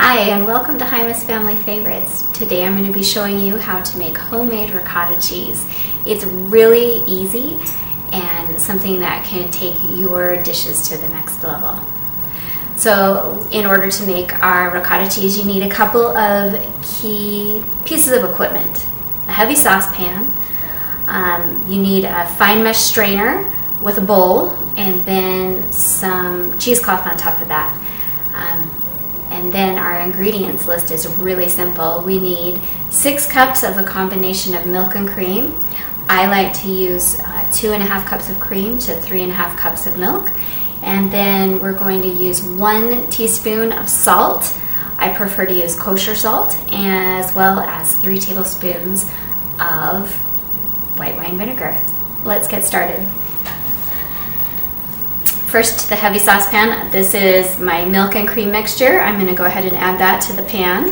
Hi, and welcome to Hymus Family Favorites. Today I'm going to be showing you how to make homemade ricotta cheese. It's really easy and something that can take your dishes to the next level. So in order to make our ricotta cheese, you need a couple of key pieces of equipment. A heavy saucepan, you need a fine mesh strainer with a bowl, and then some cheesecloth on top of that. And then our ingredients list is really simple. We need 6 cups of a combination of milk and cream. I like to use 2.5 cups of cream to 3.5 cups of milk. And then we're going to use 1 teaspoon of salt. I prefer to use kosher salt, as well as 3 tablespoons of white wine vinegar. Let's get started. First, the heavy saucepan. This is my milk and cream mixture. I'm going to go ahead and add that to the pan.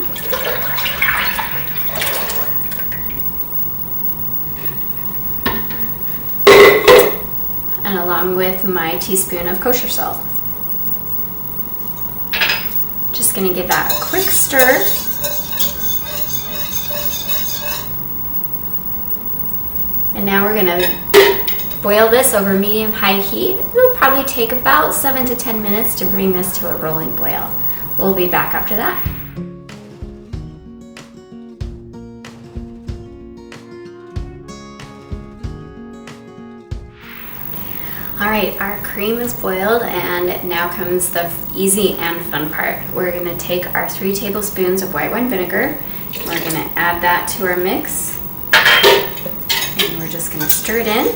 And along with my teaspoon of kosher salt. Just going to give that a quick stir. And now we're going to boil this over medium-high heat. It'll probably take about 7 to 10 minutes to bring this to a rolling boil. We'll be back after that. All right, our cream is boiled, and now comes the easy and fun part. We're going to take our 3 tablespoons of white wine vinegar. We're going to add that to our mix. And we're just going to stir it in.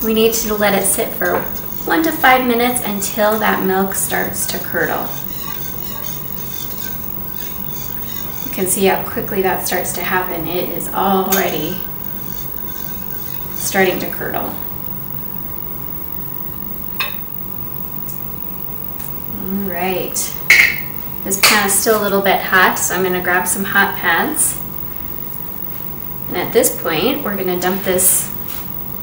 We need to let it sit for 1 to 5 minutes until that milk starts to curdle. You can see how quickly that starts to happen. It is already starting to curdle. All right. This pan is still a little bit hot, so I'm going to grab some hot pads. And at this point, we're going to dump this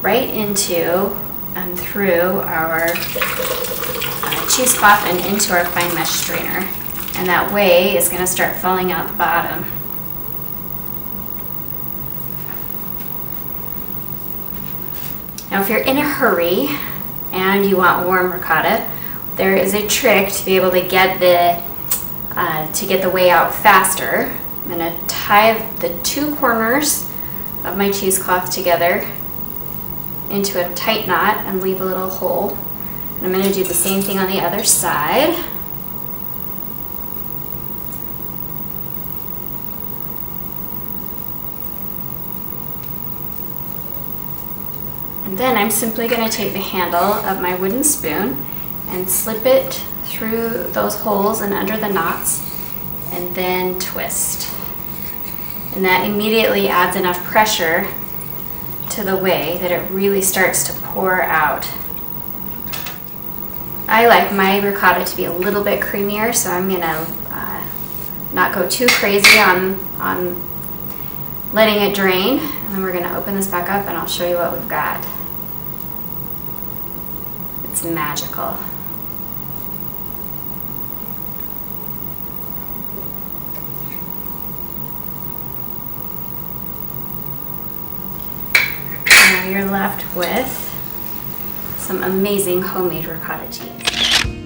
right into and through our cheesecloth and into our fine mesh strainer. And that way it's going to start falling out the bottom. Now if you're in a hurry and you want warm ricotta, there is a trick to be able to get the whey out faster. I'm going to tie the 2 corners of my cheesecloth together into a tight knot and leave a little hole. And I'm going to do the same thing on the other side. And then I'm simply going to take the handle of my wooden spoon and slip it through those holes and under the knots, and then twist. And that immediately adds enough pressure to the whey that it really starts to pour out. I like my ricotta to be a little bit creamier, so I'm going to not go too crazy on letting it drain. And then we're going to open this back up and I'll show you what we've got. It's magical. Now you're left with some amazing homemade ricotta cheese.